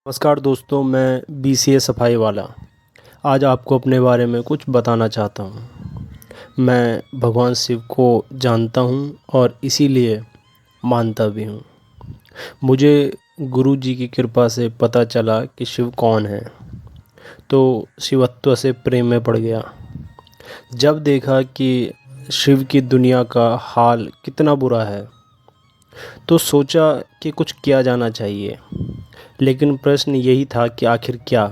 नमस्कार दोस्तों, मैं BCA सफाई वाला आज आपको अपने बारे में कुछ बताना चाहता हूँ। मैं भगवान शिव को जानता हूँ और इसीलिए मानता भी हूँ। मुझे गुरु जी की कृपा से पता चला कि शिव कौन है, तो शिवत्व से प्रेम में पड़ गया। जब देखा कि शिव की दुनिया का हाल कितना बुरा है, तो सोचा कि कुछ किया जाना चाहिए। लेकिन प्रश्न यही था कि आखिर क्या।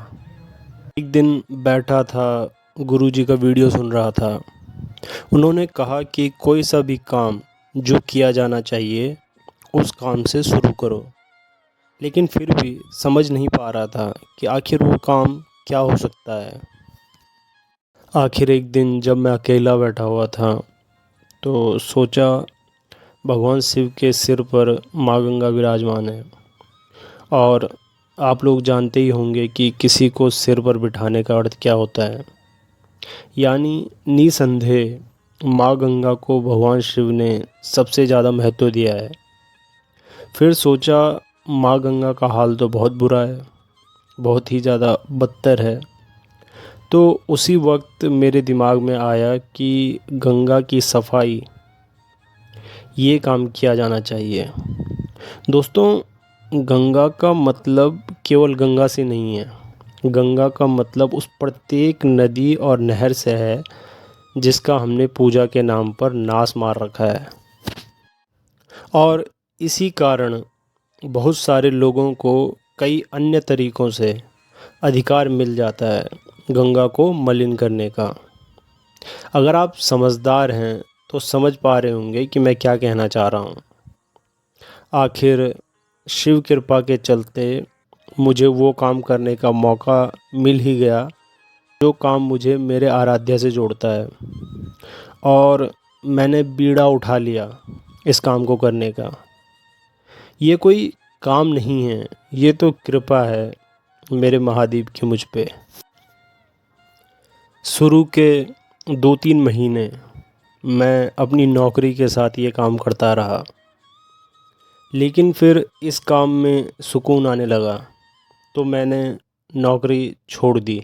एक दिन बैठा था, गुरुजी का वीडियो सुन रहा था। उन्होंने कहा कि कोई सा भी काम जो किया जाना चाहिए उस काम से शुरू करो। लेकिन फिर भी समझ नहीं पा रहा था कि आखिर वो काम क्या हो सकता है। आखिर एक दिन जब मैं अकेला बैठा हुआ था, तो सोचा भगवान शिव के सिर पर माँ गंगा विराजमान है, और आप लोग जानते ही होंगे कि किसी को सिर पर बिठाने का अर्थ क्या होता है। यानी निसंदेह माँ गंगा को भगवान शिव ने सबसे ज़्यादा महत्व दिया है। फिर सोचा माँ गंगा का हाल तो बहुत बुरा है, बहुत ही ज़्यादा बदतर है। तो उसी वक्त मेरे दिमाग में आया कि गंगा की सफाई ये काम किया जाना चाहिए। दोस्तों, गंगा का मतलब केवल गंगा से नहीं है। गंगा का मतलब उस प्रत्येक नदी और नहर से है जिसका हमने पूजा के नाम पर नाश मार रखा है। और इसी कारण बहुत सारे लोगों को कई अन्य तरीक़ों से अधिकार मिल जाता है गंगा को मलिन करने का। अगर आप समझदार हैं तो समझ पा रहे होंगे कि मैं क्या कहना चाह रहा हूँ। आखिर शिव कृपा के चलते मुझे वो काम करने का मौका मिल ही गया जो काम मुझे मेरे आराध्य से जोड़ता है, और मैंने बीड़ा उठा लिया इस काम को करने का। ये कोई काम नहीं है, ये तो कृपा है मेरे महादेव की मुझ पे। शुरू के 2-3 महीने मैं अपनी नौकरी के साथ ये काम करता रहा, लेकिन फिर इस काम में सुकून आने लगा, तो मैंने नौकरी छोड़ दी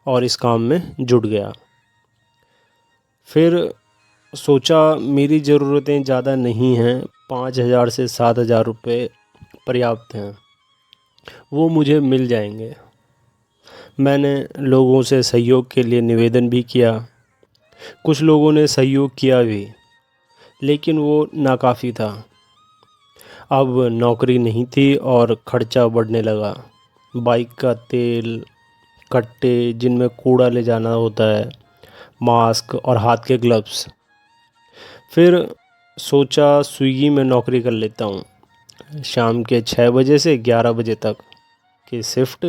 और इस काम में जुट गया। फिर सोचा मेरी ज़रूरतें ज़्यादा नहीं हैं, 5,000 से 7,000 रुपये पर्याप्त हैं, वो मुझे मिल जाएंगे। मैंने लोगों से सहयोग के लिए निवेदन भी किया। कुछ लोगों ने सहयोग किया भी, लेकिन वो नाकाफ़ी था। अब नौकरी नहीं थी और ख़र्चा बढ़ने लगा। बाइक का तेल, कट्टे जिनमें कूड़ा ले जाना होता है, मास्क और हाथ के ग्लव्स। फिर सोचा स्विगी में नौकरी कर लेता हूँ, शाम के 6 बजे से 11 बजे तक की शिफ्ट,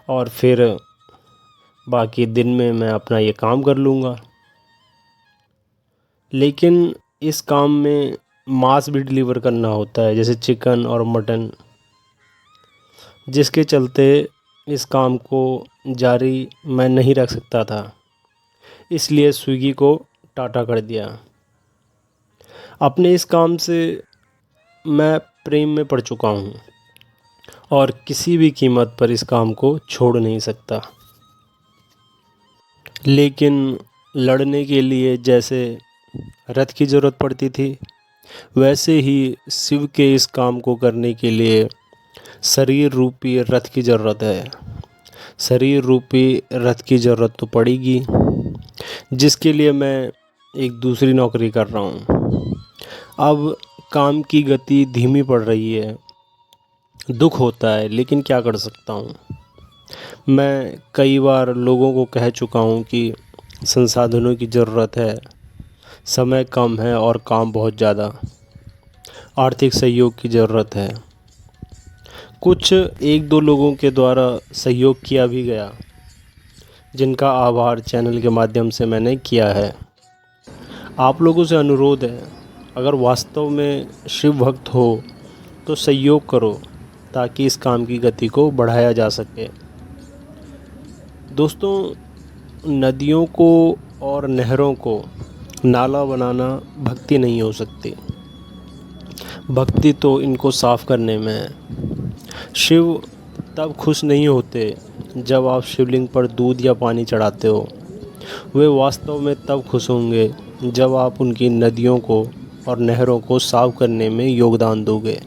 और फिर बाकी दिन में मैं अपना ये काम कर लूँगा। लेकिन इस काम में मांस भी डिलीवर करना होता है, जैसे चिकन और मटन, जिसके चलते इस काम को जारी मैं नहीं रख सकता था। इसलिए स्विगी को टाटा कर दिया। अपने इस काम से मैं प्रेम में पड़ चुका हूँ और किसी भी कीमत पर इस काम को छोड़ नहीं सकता। लेकिन लड़ने के लिए जैसे रथ की ज़रूरत पड़ती थी, वैसे ही शिव के इस काम को करने के लिए शरीर रूपी रथ की ज़रूरत है। शरीर रूपी रथ की ज़रूरत तो पड़ेगी, जिसके लिए मैं एक दूसरी नौकरी कर रहा हूँ। अब काम की गति धीमी पड़ रही है, दुख होता है, लेकिन क्या कर सकता हूँ। मैं कई बार लोगों को कह चुका हूँ कि संसाधनों की ज़रूरत है, समय कम है और काम बहुत ज़्यादा, आर्थिक सहयोग की ज़रूरत है। कुछ 1-2 लोगों के द्वारा सहयोग किया भी गया, जिनका आभार चैनल के माध्यम से मैंने किया है। आप लोगों से अनुरोध है, अगर वास्तव में शिव भक्त हो तो सहयोग करो, ताकि इस काम की गति को बढ़ाया जा सके। दोस्तों, नदियों को और नहरों को नाला बनाना भक्ति नहीं हो सकती। भक्ति तो इनको साफ़ करने में है। शिव तब खुश नहीं होते जब आप शिवलिंग पर दूध या पानी चढ़ाते हो। वे वास्तव में तब खुश होंगे जब आप उनकी नदियों को और नहरों को साफ करने में योगदान दोगे।